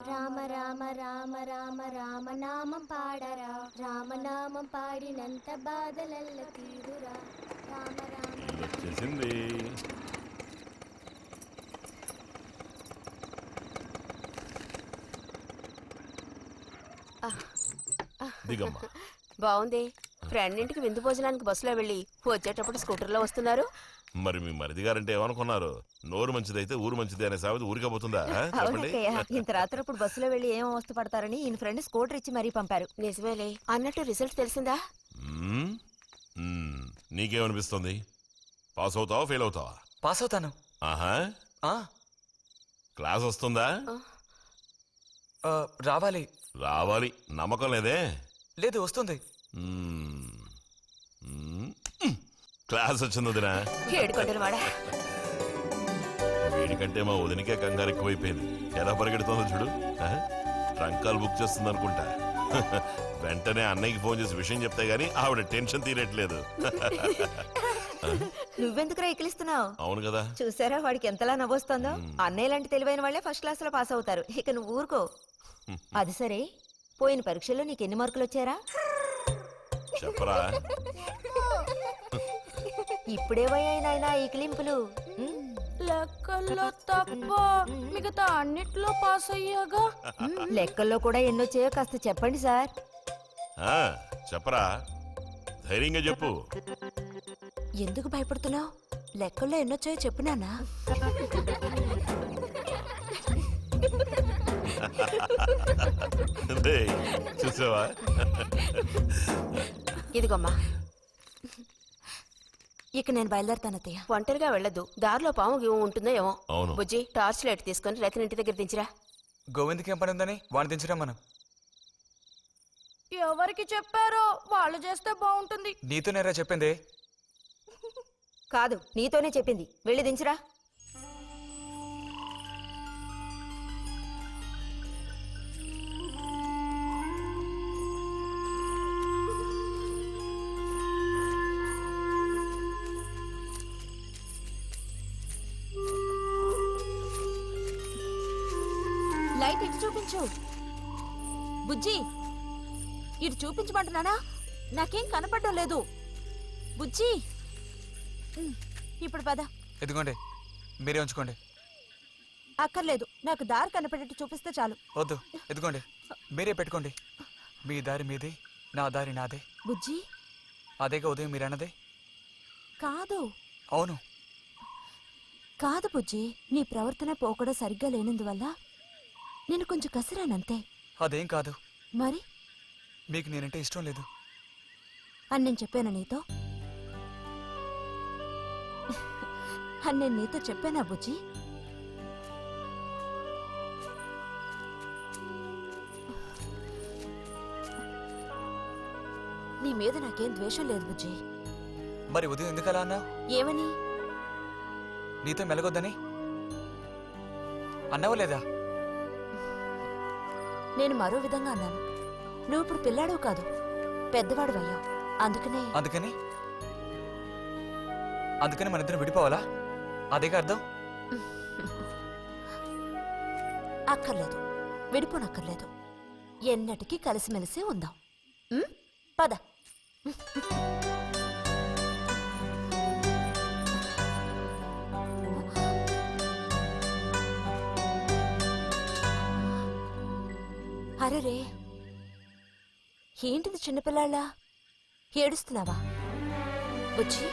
రామ రామ రామ రామ రామనామం పాడరా, రామనామం పాడినంత బాధలల్ల తీరురా. రామ రామ వచ్చేసింది. దిగమ్మా. బాగుంది. ఫ్రెండ్ ఇంటికి విందు భోజనానికి బస్సులో వెళ్ళి వచ్చేటప్పుడు స్కూటర్లో వస్తున్నారు. మరి మీ మరిది గారంటే ఏమనుకున్నారు? నోరు మంచిదైతే ఊరు మంచిది అనే సామెత ఊరికపోతుందా? చెప్పండి. ఇంత రాత్రప్పుడు బస్సులో వెళ్ళి ఏం అవస్థ పడతారని ఈయన ఫ్రెండ్ స్కూటర్ ఇచ్చి మరీ పంపారు. నిజమేలే. అన్నట్టు రిజల్ట్ తెలిసిందా? నీకేమనిపిస్తుంది? పాస్ అవుతావా ఫెయిల్ అవుతావా? పాస్ అవుతాను. ఆహా, క్లాస్ వస్తుందా? రావాలి. రావాలి. నమ్మకం లేదే? లేదు, వస్తుంది. క్లాస్ వచ్చింది వదినా. ఏడుకొండలు వాడా. వీడికంటే మా వదినకే కంగారు ఎక్కువైపోయింది. ఎలా పరిగెడుతుందో చూడు. ట్రంకాలు బుక్ చేస్తుంది అనుకుంటా. వెంటనే అన్నయ్యకి ఫోన్ చేసి విషయం చెప్తే గానీ ఆవిడ టెన్షన్ తీరట్లేదు. నువ్వెందుకురా ఎక్కిలిస్తున్నావు? అవును కదా. చూసారా వాడికి ఎంతలా నవ్వొస్తుందో. అన్నయ్య లాంటి తెలివైన వాళ్లే ఫస్ట్ క్లాస్ లో పాస్ అవుతారు. ఇక నువ్వు ఊరుకో. అది సరే, పోయిన పరీక్షల్లో నీకు ఎన్ని మార్కులు వచ్చారా? చెప్పరా. ఇప్పుడే వయ్యాయినా ఈ క్లింపులు. లెక్కల్లో తప్ప మిగతా అన్నిట్లో పాస్ అయ్యాగా. లెక్కల్లో కూడా ఎన్నొచ్చాయో కాస్త చెప్పండి సార్. చెప్పరా, ధైర్యంగా చెప్పు. ఎందుకు భయపడుతున్నావు? లెక్కల్లో ఎన్నొచ్చాయో చెప్పు నాన్నా. చూసావా? ఇదిగమ్మా. ఇక నేను బయలుదేరుతానత్తయ్య. ఒంటరిగా వెళ్ళదు. దారిలో పాము గీము ఉంటుందో ఏమో. అవును. బుజ్జి, టార్చ్ లైట్ తీసుకుని రైతుని ఇంటి దగ్గర దించిరా. గోవింద్కి ఏం పని ఉందని వాడిని దించరా మనం. ఎవరికి చెప్పారో వాళ్ళు చేస్తే బాగుంటుంది. నీతోనేరా చెప్పింది. కాదు, నీతోనే చెప్పింది. వెళ్ళి దించిరా. లైట్ ఇటు చూపించు. బుజ్జి, ఇటు చూపించమంటున్నానా? నాకేం కనపడడం లేదు. బుజ్జి, ఇప్పుడు పద. ఎదుగోండి, మీరే ఉంచుకోండి. అక్కర్లేదు, నాకు దారి కనపడేట్టు చూపిస్తే చాలు. వద్దు, ఎదుగోండి, మీరే పెట్టుకోండి. మీ దారి మీదే, నా దారి నాదే. బుజ్జి, అదేగా ఉదయం మీరు అన్నదే. కాదు. అవును. కాదు బుజ్జి, నీ ప్రవర్తన పోకడ సరిగ్గా లేనందువల్ల నేను కొంచెం కసిరానంతే. అదేం కాదు. మరి మీకు నేనంటే ఇష్టం లేదు అని నేను చెప్పాను నీతో? అని నేను నీతో చెప్పానా బుజ్జి? నీ మీద నాకేం ద్వేషం లేదు బుజ్జి. మరి ఉదయం ఎందుకలా అన్నావు? ఏమని? నీతో మెలగొద్దని అన్నావా లేదా? నేను మరో విధంగా అన్నాను. నువ్వు ఇప్పుడు పిల్లాడవు కాదు, పెద్దవాడు అయ్యావు. అందుకని అందుకని మన ఇద్దరం విడిపోవాలా? అదేగా అర్థం. అక్కర్లేదు, విడిపోనక్కర్లేదు. ఎన్నటికీ కలిసిమెలిసి ఉందాం. పద. అరే, ఏంటిది చిన్నపిల్లాళ్ళ ఏడుస్తున్నావా బుజ్జి?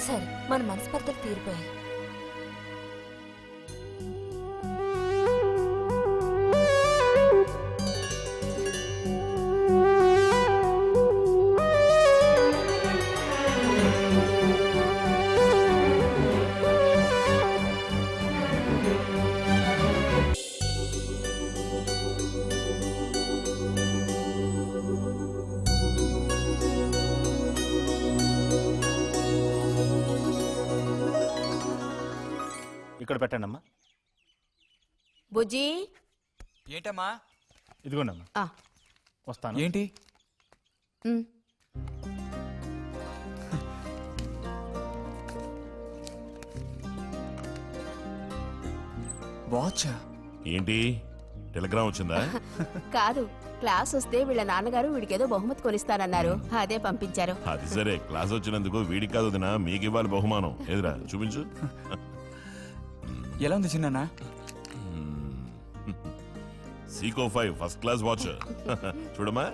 సరే, మన మనస్పర్ధలు తీరిపోయాయి. ఇక్కడ పెట్టండి అమ్మా. బుజ్జి, ఏంటమ్మా? ఇదిగోండి అమ్మా. వస్తాను. ఏంటి? వాచ్ ఏంటి టెలిగ్రామ్ వచ్చిందా? కాదు, క్లాస్ వస్తే వీళ్ళ నాన్నగారు వీడికేదో బహుమతి కొనిస్తానన్నారు, అదే పంపించారు. అది సరే, క్లాస్ వచ్చినందుకు వీడికి కాదు వదినా, మీకు ఇవ్వాలి బహుమానం. ఎదురా చూపించు. ఎలా ఉంది చిన్న? Seeko 5 first class watch. చూడమ్మా.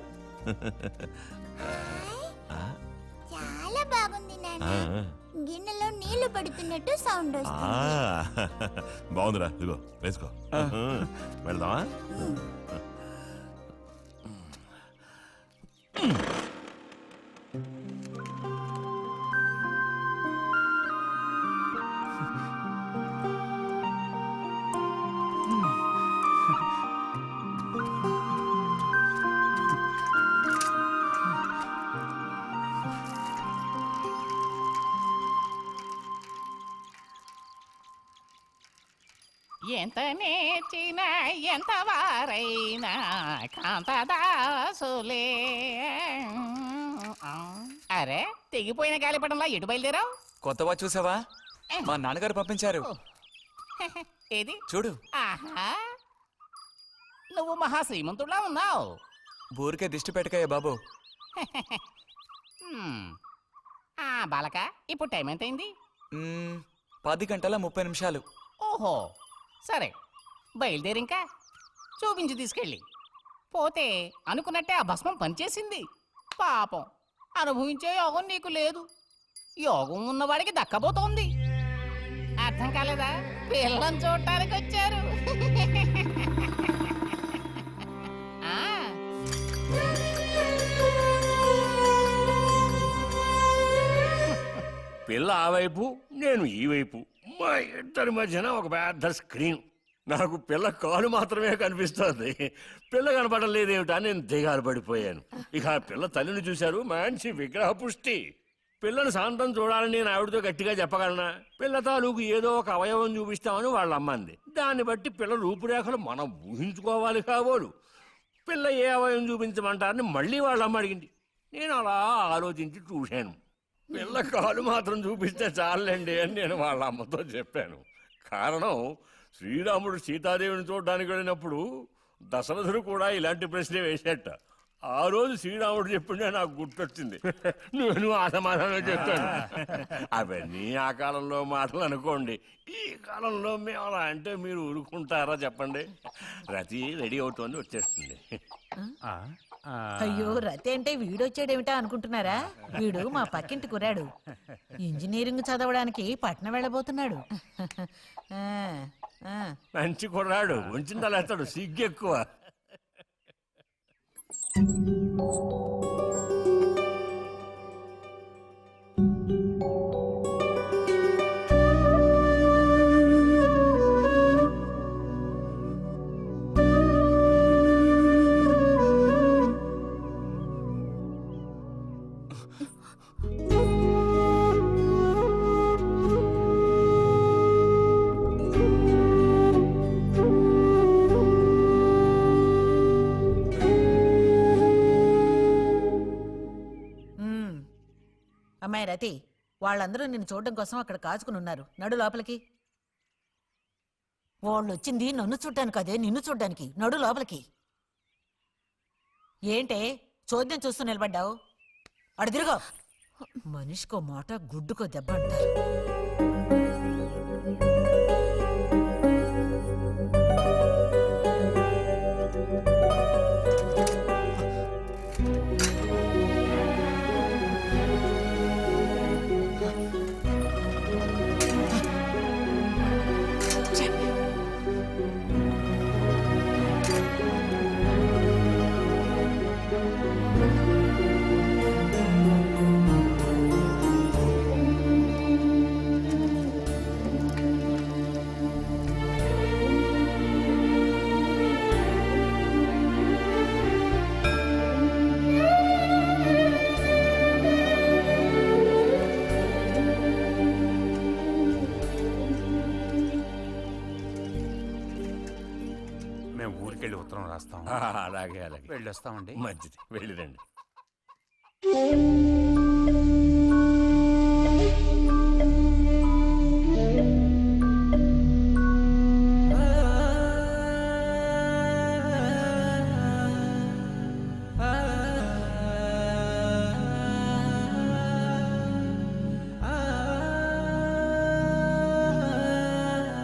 చాలా బాగుంది నాన్న. ఆ, గిన్నెలో నీళ్లు పడుతున్నట్టు సౌండ్ ఆ, వస్తుంది. బాగుందిరా, ఇదిగో వేసుకో. వెళ్దామా? ఎంత నేర్చిన ఎంత వారైనా కాంతదాసులే. అరే, తెగిపోయిన గాలిపటంలా ఎటు బయలుదేరావు? కొత్త వాచ్ చూసావా? మా నాన్నగారు పంపించారు. ఏది చూడు. ఆహా, నువ్వు మహా శ్రీమంతుడులా ఉన్నావు. ఊరికే దిష్టి పెట్టకయ్యా బాబు. బాలక, ఇప్పుడు టైం ఎంతైంది? 10:30 ఓహో, సరే, బయలుదేరింకా చూపించి తీసుకెళ్ళి. పోతే అనుకున్నట్టే ఆ భస్మం పనిచేసింది. పాపం, అనుభవించే యోగం నీకు లేదు. యోగం ఉన్నవాడికి దక్కబోతోంది. అర్థం కాలేదా? పిల్లని చూడటానికి వచ్చారు. ఆ, పిల్ల ఆ వైపు, నేను ఈ వైపు, మా ఇద్దరి మధ్యన ఒక పెద్ద స్క్రీన్. నాకు పిల్ల కాలు మాత్రమే కనిపిస్తోంది. పిల్ల కనపడడం లేదేమిటా నేను దిగాలు పడిపోయాను. ఇక ఆ పిల్ల తల్లిని చూశారు, మంచి విగ్రహ పుష్టి. పిల్లని శాంతం చూడాలని నేను ఆవిడతో గట్టిగా చెప్పగలనా? పిల్ల తాలూకు ఏదో ఒక అవయవం చూపిస్తామని వాళ్ళ అమ్మంది. దాన్ని బట్టి పిల్ల రూపురేఖలు మనం ఊహించుకోవాలి కాబోలు. పిల్ల ఏ అవయవం చూపించమంటారని మళ్ళీ వాళ్ళ అమ్మ అడిగింది. నేను అలా ఆలోచించి చూశాను. పిల్ల కాలు మాత్రం చూపిస్తే చాలండి అని నేను వాళ్ళ అమ్మతో చెప్పాను. కారణం, శ్రీరాముడు సీతాదేవిని చూడడానికి వెళ్ళినప్పుడు దశరథుడు కూడా ఇలాంటి ప్రశ్నే వేసేట. ఆ రోజు శ్రీరాముడు చెప్పిండే నాకు గుర్తొచ్చింది. నేను ఆ సమాధానం చెప్తాను. అవన్నీ ఆ కాలంలో మాటలు అనుకోండి. ఈ కాలంలో మేము అలా అంటే మీరు ఊరుకుంటారా చెప్పండి? రతి రెడీ అవుతోంది, వచ్చేస్తుంది. అయ్యో, రతి అంటే వీడొచ్చాడేమిటా అనుకుంటున్నారా? వీడు మా పక్కింటి కుర్రాడు. ఇంజనీరింగ్ చదవడానికి పట్నం వెళ్ళబోతున్నాడు. ఆ, ఆ. మంచి కుర్రాడు, ఉంచిందలేస్తాడు, సిగ్గు ఎక్కువ. అమ్మాయి రతి, వాళ్ళందరూ నిన్ను చూడడం కోసం అక్కడ కాచుకుని ఉన్నారు. నడు లోపలికి. వాళ్ళు వచ్చింది నన్ను చూడ్డానికి అదే, నిన్ను చూడ్డానికి. నడు లోపలికి. ఏంటే చోద్యం చూస్తూ నిలబడ్డావు? అడు తిరుగో. మనిషికో మాట, గుడ్డుకో దెబ్బ అంటారు. మేము ఊరికెళ్ళి ఉత్తరం రాస్తాం. అలాగే అలాగే, వెళ్ళొస్తామండి. మంచిది, వెళ్ళిరండి.